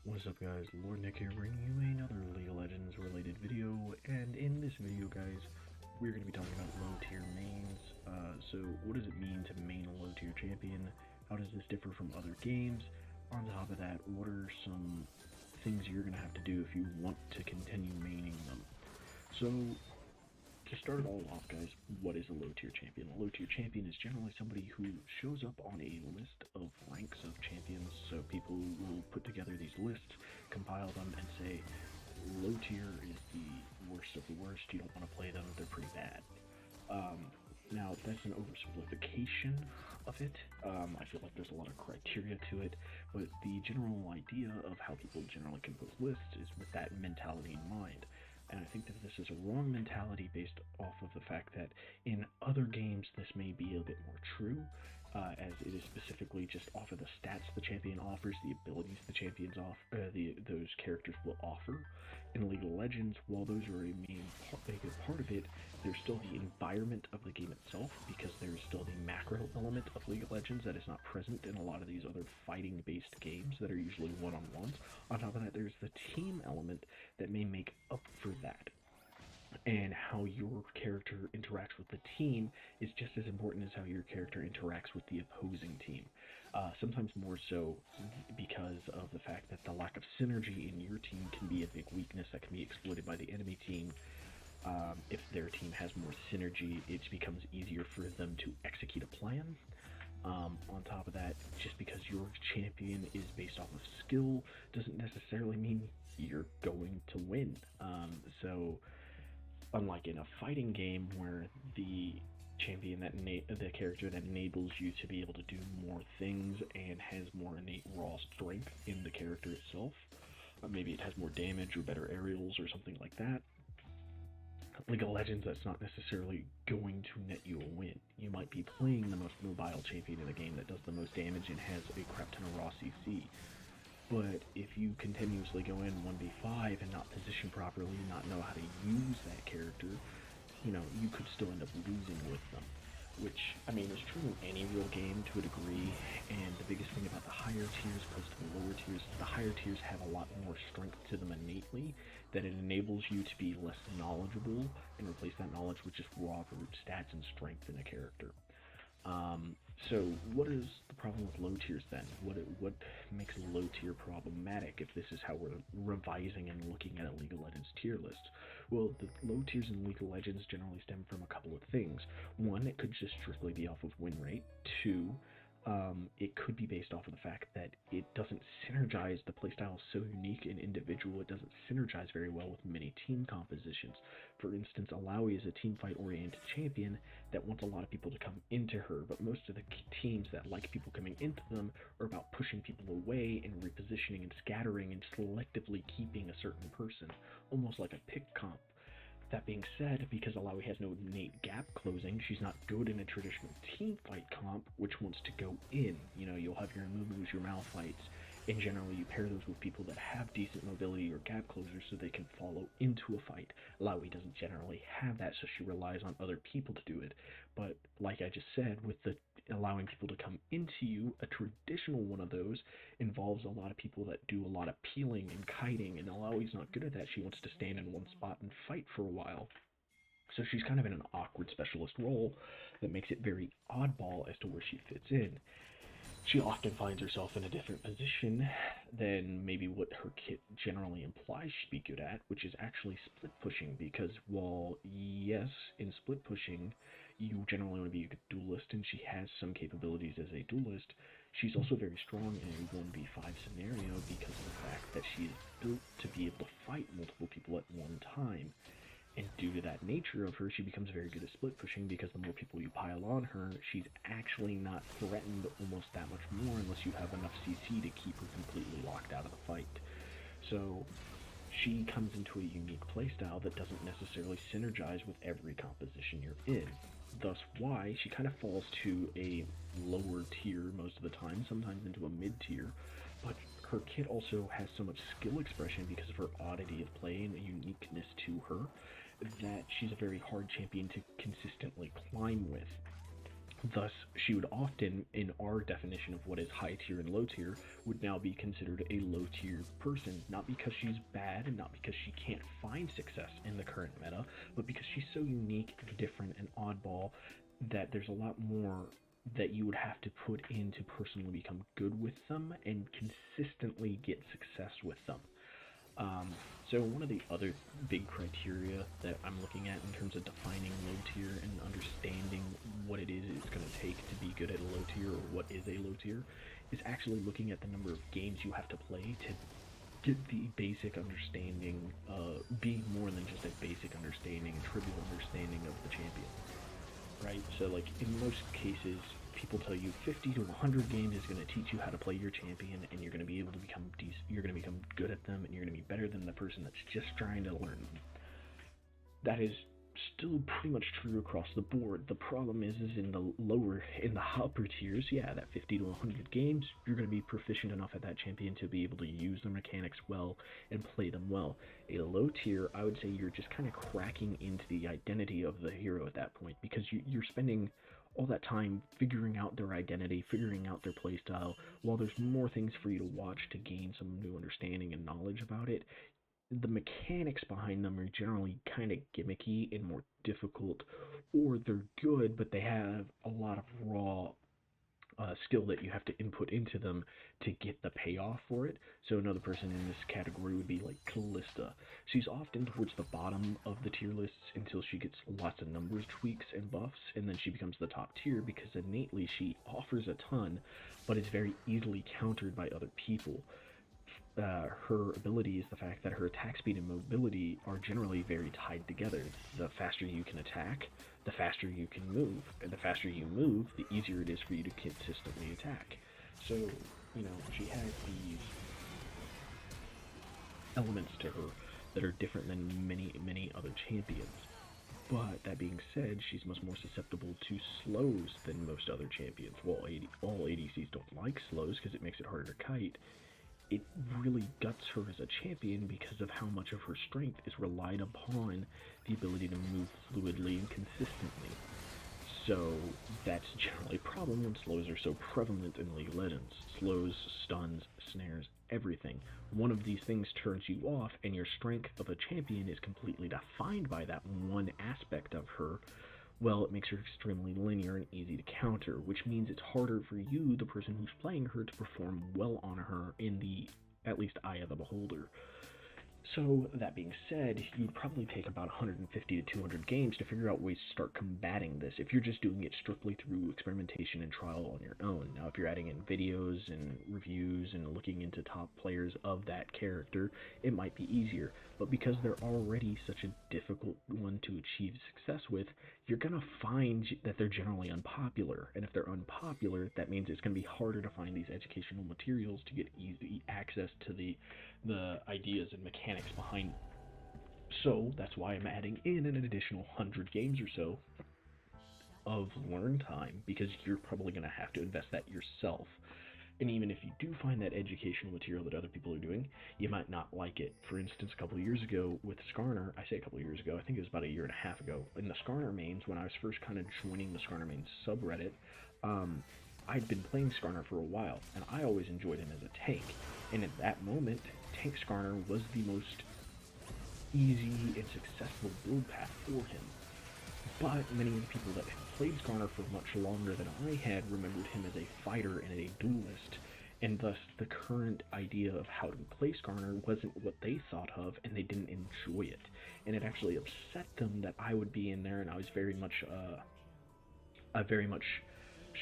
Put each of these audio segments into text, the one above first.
What's up guys, Lord Nick here bringing you another League of Legends related video, and in this video guys, we're going to be talking about low tier mains. So what does it mean to main a low tier champion? How does this differ from other games? On top of that, what are some things you're going to have to do if you want to continue maining them? So to start it all off guys, what is a low tier champion? A low tier champion is generally somebody who shows up on a list of ranks of champions, so people will put together these lists, compile them, and say low tier is the worst of the worst, you don't want to play them, they're pretty bad. Now, that's an oversimplification of it. I feel like there's a lot of criteria to it, but the general idea of how people generally compose lists is with that mentality in mind. And I think that this is a wrong mentality based off of the fact that in other games this may be a bit more true, as it is specifically just off of the stats the champion offers, the abilities the champions those characters will offer. In League of Legends, while those are a good part of it, there's still the environment of the game itself, because there's still the macro element of League of Legends that is not present in a lot of these other fighting-based games that are usually one-on-ones. On top of that, there's the team element that may make up for that. And how your character interacts with the team is just as important as how your character interacts with the opposing team. Sometimes more so because of the fact that the lack of synergy in your team can be a big weakness that can be exploited by the enemy team. If their team has more synergy, it becomes easier for them to execute a plan. On top of that, just because your champion is based off of skill doesn't necessarily mean you're going to win. So unlike in a fighting game where the champion the character that enables you to be able to do more things and has more innate raw strength in the character itself, maybe it has more damage or better aerials or something like that. League of Legends, that's not necessarily going to net you a win. You might be playing the most mobile champion in the game that does the most damage and has a crap ton of raw CC. But if you continuously go in 1v5 and not position properly, not know how to use that character, you could still end up losing with them. Which, I mean, is true in any real game to a degree, and the biggest thing about the higher tiers opposed to the lower tiers, the higher tiers have a lot more strength to them innately, that it enables you to be less knowledgeable and replace that knowledge with just raw brute stats and strength in a character. So what is the problem with low tiers then? What makes a low tier problematic if this is how we're revising and looking at a League of Legends tier list? Well, the low tiers in League of Legends generally stem from a couple of things. One, it could just strictly be off of win rate. Two, it could be based off of the fact that it doesn't synergize. The playstyle is so unique and individual, it doesn't synergize very well with many team compositions. For instance, Alawi is a team fight oriented champion that wants a lot of people to come into her, but most of the teams that like people coming into them are about pushing people away and repositioning and scattering and selectively keeping a certain person, almost like a pick comp. That being said, because Alawi has no innate gap closing, she's not good in a traditional team fight comp, which wants to go in. You'll have your Mumus, your Malphites, and generally you pair those with people that have decent mobility or gap closers so they can follow into a fight. Alawi doesn't generally have that, so she relies on other people to do it. But like I just said, with the allowing people to come into you, a traditional one of those involves a lot of people that do a lot of peeling and kiting, and Alawi's not good at that. She wants to stand in one spot and fight for a while. So she's kind of in an awkward specialist role that makes it very oddball as to where she fits in. She often finds herself in a different position than maybe what her kit generally implies she'd be good at, which is actually split pushing, because while, yes, in split pushing, you generally want to be a good duelist, and she has some capabilities as a duelist, she's also very strong in a 1v5 scenario because of the fact that she is built to be able to fight multiple people at one time. And due to that nature of her, she becomes very good at split pushing, because the more people you pile on her, she's actually not threatened almost that much more unless you have enough CC to keep her completely locked out of the fight. So she comes into a unique playstyle that doesn't necessarily synergize with every composition you're in. Thus why she kind of falls to a lower tier most of the time, sometimes into a mid tier, but her kit also has so much skill expression because of her oddity of play and a uniqueness to her that she's a very hard champion to consistently climb with. Thus, she would often, in our definition of what is high tier and low tier, would now be considered a low tier person, not because she's bad and not because she can't find success in the current meta, but because she's so unique and different and oddball that there's a lot more that you would have to put in to personally become good with them and consistently get success with them. Um, so one of the other big criteria that I'm looking at in terms of defining low tier and understanding what it is it's going to take to be good at a low tier, or what is a low tier, is actually looking at the number of games you have to play to get the basic understanding, be more than just a basic understanding, trivial understanding of the champion, right? So like in most cases, people tell you 50 to 100 games is going to teach you how to play your champion, and you're going to be able to become you're going to become good at them, and you're going to be better than the person that's just trying to learn them. That is still pretty much true across the board. The problem is in the upper tiers, yeah, that 50 to 100 games, you're going to be proficient enough at that champion to be able to use the mechanics well and play them well. A low tier, I would say you're just kind of cracking into the identity of the hero at that point, because you're spending all that time figuring out their identity, figuring out their playstyle. While there's more things for you to watch to gain some new understanding and knowledge about it, the mechanics behind them are generally kind of gimmicky and more difficult, or they're good, but they have a lot of raw skill that you have to input into them to get the payoff for it. So another person in this category would be like Kalista. She's often towards the bottom of the tier lists until she gets lots of numbers tweaks and buffs, and then she becomes the top tier because innately she offers a ton, but is very easily countered by other people. Her ability is the fact that her attack speed and mobility are generally very tied together. The faster you can attack, the faster you can move, and the faster you move, the easier it is for you to consistently attack. So, she has these elements to her that are different than many other champions. But that being said, she's much more susceptible to slows than most other champions. While all ADCs don't like slows because it makes it harder to kite, it really guts her as a champion because of how much of her strength is relied upon the ability to move fluidly and consistently. So that's generally a problem when slows are so prevalent in League of Legends. Slows, stuns, snares, everything. One of these things turns you off, and your strength of a champion is completely defined by that one aspect of her. Well, it makes her extremely linear and easy to counter, which means it's harder for you, the person who's playing her, to perform well on her in the, at least, eye of the beholder. So, that being said, you'd probably take about 150 to 200 games to figure out ways to start combating this if you're just doing it strictly through experimentation and trial on your own. Now, if you're adding in videos and reviews and looking into top players of that character, it might be easier. But because they're already such a difficult one to achieve success with, you're going to find that they're generally unpopular. And if they're unpopular, that means it's going to be harder to find these educational materials to get easy access to the ideas and mechanics behind. So that's why I'm adding in an additional 100 games or so of learn time, because you're probably going to have to invest that yourself. And even if you do find that educational material that other people are doing, you might not like it. For instance, a couple of years ago with Skarner, I say a couple of years ago, I think it was about a year and a half ago, in the Skarner mains, when I was first kind of joining the Skarner mains subreddit, I'd been playing Skarner for a while, and I always enjoyed him as a tank. And at that moment, Tank Skarner was the most easy and successful build path for him. But many of the people that had played Skarner for much longer than I had remembered him as a fighter and a duelist, and thus the current idea of how to play Skarner wasn't what they thought of, and they didn't enjoy it. And it actually upset them that I would be in there, and I was very much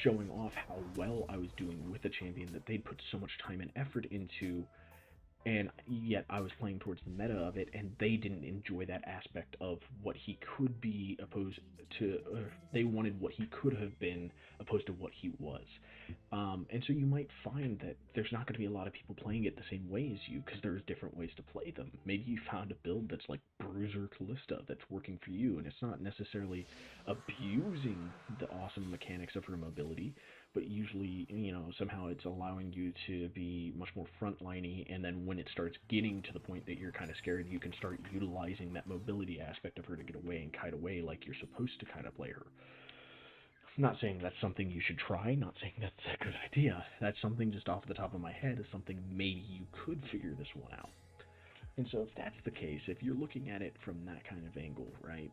showing off how well I was doing with the champion that they'd put so much time and effort into, and yet I was playing towards the meta of it, and they didn't enjoy that aspect of what he could be opposed to. They wanted what he could have been opposed to what he was. And so you might find that there's not going to be a lot of people playing it the same way as you, because there's different ways to play them. Maybe you found a build that's like Bruiser Kalista that's working for you, and it's not necessarily abusing the awesome mechanics of her mobility, but usually, somehow it's allowing you to be much more frontliney, and then when it starts getting to the point that you're kind of scared, you can start utilizing that mobility aspect of her to get away and kite away like you're supposed to kind of play her. I'm not saying that's something you should try, not saying that's a good idea. That's something just off the top of my head is something maybe you could figure this one out. And so if that's the case, if you're looking at it from that kind of angle, right,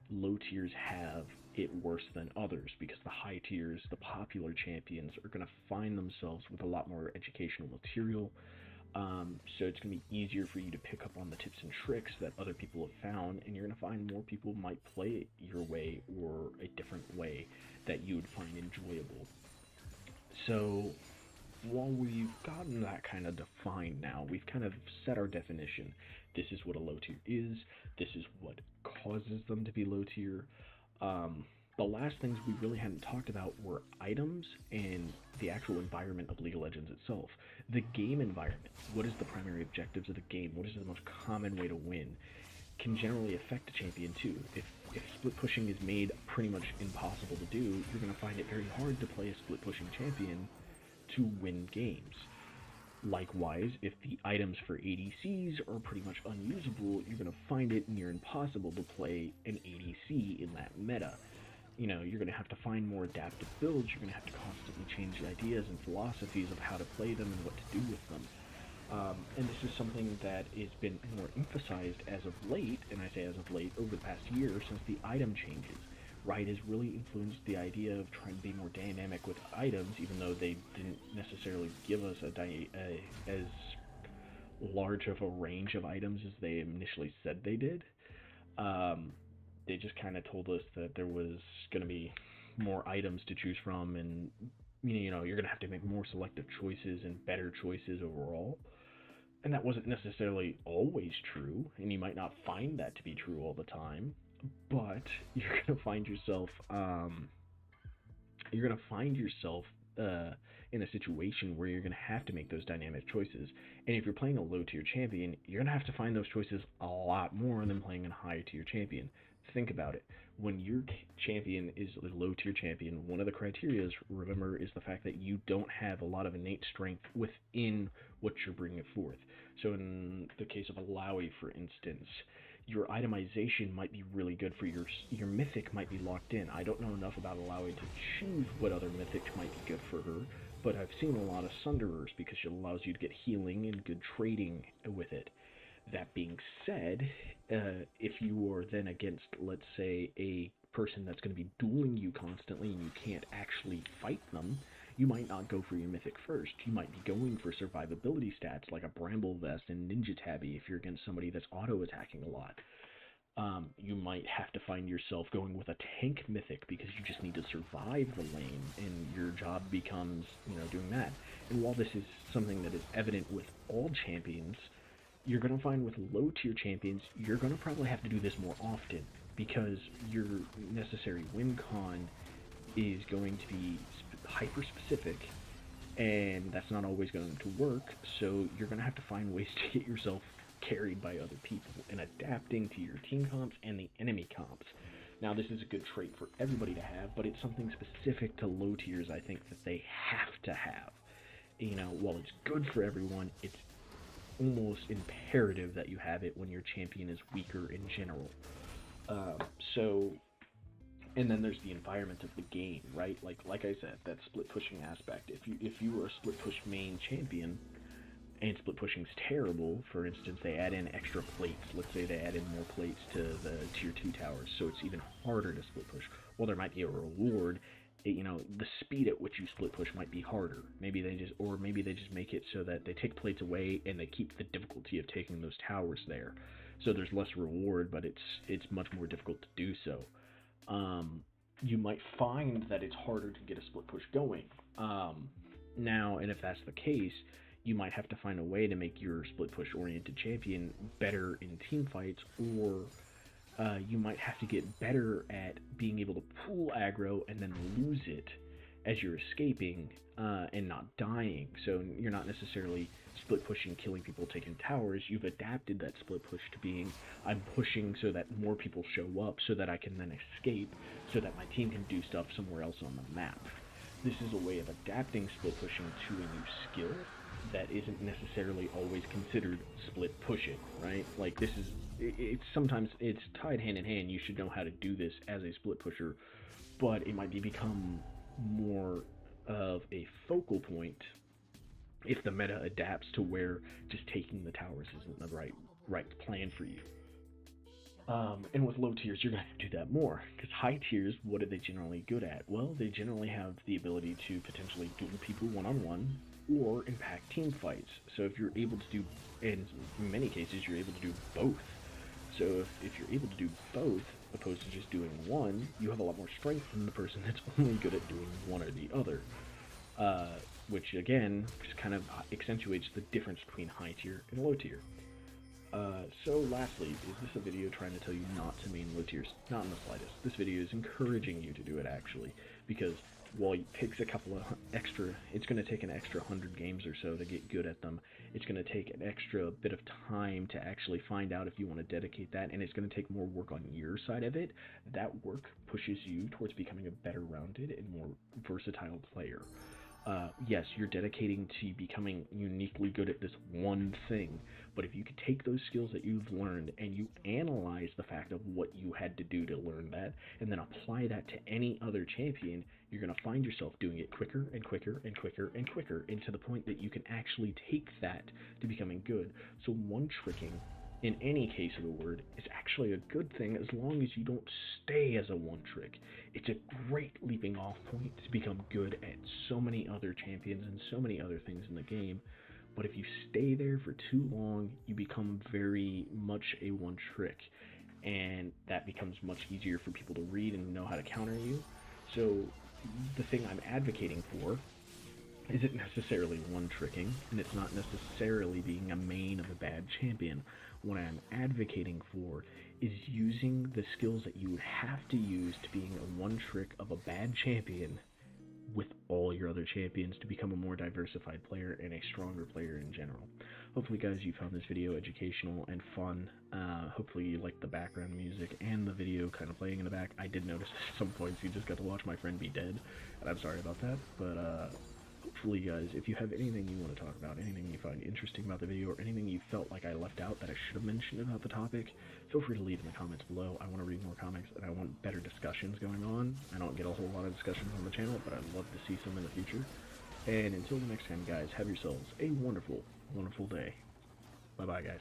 low tiers have it worse than others because the high tiers, the popular champions, are going to find themselves with a lot more educational material. So it's going to be easier for you to pick up on the tips and tricks that other people have found, and you're going to find more people might play it your way or a different way that you would find enjoyable. So while we've gotten that kind of defined now, we've kind of set our definition. This is what a low tier is. This is what causes them to be low tier. The last things we really hadn't talked about were items and the actual environment of League of Legends itself. The game environment, what is the primary objectives of the game, what is the most common way to win, can generally affect a champion too. If split pushing is made pretty much impossible to do, you're going to find it very hard to play a split pushing champion to win games. Likewise, if the items for ADCs are pretty much unusable, you're going to find it near impossible to play an ADC in that meta. You're going to have to find more adaptive builds, you're going to have to constantly change the ideas and philosophies of how to play them and what to do with them. And this is something that has been more emphasized as of late, and I say as of late, over the past year since the item changes. Riot has really influenced the idea of trying to be more dynamic with items, even though they didn't necessarily give us as large of a range of items as they initially said they did. They just kind of told us that there was going to be more items to choose from, and you're going to have to make more selective choices and better choices overall. And that wasn't necessarily always true, and you might not find that to be true all the time. But you're gonna find yourself in a situation where you're gonna have to make those dynamic choices. And if you're playing a low tier champion, you're gonna have to find those choices a lot more than playing a high tier champion. Think about it. When your champion is a low tier champion, one of the criteria, remember, is the fact that you don't have a lot of innate strength within what you're bringing forth. So in the case of Alawi, for instance, your itemization might be really good for your mythic might be locked in. I don't know enough about Alawi to choose what other mythics might be good for her, but I've seen a lot of Sunderers because it allows you to get healing and good trading with it. That being said, if you are then against, let's say, a person that's going to be dueling you constantly and you can't actually fight them, you might not go for your mythic first. You might be going for survivability stats like a Bramble Vest and Ninja Tabby if you're against somebody that's auto-attacking a lot. You might have to find yourself going with a tank mythic because you just need to survive the lane, and your job becomes, doing that. And while this is something that is evident with all champions, you're going to find with low-tier champions, you're going to probably have to do this more often because your necessary win con is going to be hyper-specific, and that's not always going to work, so you're going to have to find ways to get yourself carried by other people and adapting to your team comps and the enemy comps. Now, this is a good trait for everybody to have, but it's something specific to low tiers I think that they have to have. While it's good for everyone, it's almost imperative that you have it when your champion is weaker in general. And then there's the environment of the game, right? Like I said, that split pushing aspect. If you are a split push main champion and split pushing's terrible, for instance, they add in extra plates. Let's say they add in more plates to the tier 2 towers, so it's even harder to split push. Well, there might be a reward. The speed at which you split push might be harder. Maybe they just make it so that they take plates away and they keep the difficulty of taking those towers there. So there's less reward, but it's much more difficult to do so. You might find that it's harder to get a split push going. Now, and if that's the case, you might have to find a way to make your split push oriented champion better in team fights, or you might have to get better at being able to pull aggro and then lose it as you're escaping and not dying. So you're not necessarily split pushing, killing people, taking towers. You've adapted that split push to being, I'm pushing so that more people show up so that I can then escape so that my team can do stuff somewhere else on the map. This is a way of adapting split pushing to a new skill that isn't necessarily always considered split pushing, right? Like this is, sometimes it's tied hand in hand. You should know how to do this as a split pusher, but it might become more of a focal point if the meta adapts to where just taking the towers isn't the right plan for you. And with low tiers, you're going to do that more. Because high tiers, what are they generally good at? Well, they generally have the ability to potentially duel people one-on-one or impact team fights. So if you're able to do, and in many cases, you're able to do both. So if you're able to do both, opposed to just doing one, you have a lot more strength than the person that's only good at doing one or the other. Which again, just kind of accentuates the difference between high tier and low tier. So lastly, is this a video trying to tell you not to main low tiers? Not in the slightest. This video is encouraging you to do it actually, because while it takes a couple of extra, it's going to take an extra 100 games or so to get good at them. It's going to take an extra bit of time to actually find out if you want to dedicate that, and it's going to take more work on your side of it. That work pushes you towards becoming a better rounded and more versatile player. Yes, you're dedicating to becoming uniquely good at this one thing, but if you could take those skills that you've learned and you analyze the fact of what you had to do to learn that, and then apply that to any other champion, you're going to find yourself doing it quicker and quicker and quicker and quicker, and to the point that you can actually take that to becoming good. So one-tricking, in any case of the word, is actually a good thing as long as you don't stay as a one-trick. It's a great leaping off point to become good at so many other champions and so many other things in the game, but if you stay there for too long, you become very much a one-trick, and that becomes much easier for people to read and know how to counter you. So the thing I'm advocating for isn't necessarily one-tricking, and it's not necessarily being a main of a bad champion. What I'm advocating for is using the skills that you would have to use to being a one-trick of a bad champion with all your other champions to become a more diversified player and a stronger player in general. Hopefully guys, you found this video educational and fun. Hopefully you liked the background music and the video kind of playing in the back. I did notice at some points you just got to watch my friend be dead, and I'm sorry about that, but hopefully guys, if you have anything you want to talk about, anything you find interesting about the video, or anything you felt like I left out that I should have mentioned about the topic, feel free to leave in the comments below. I want to read more comics, and I want better discussions going on. I don't get a whole lot of discussions on the channel, but I'd love to see some in the future. And until the next time guys, have yourselves a wonderful, wonderful day. Bye bye guys.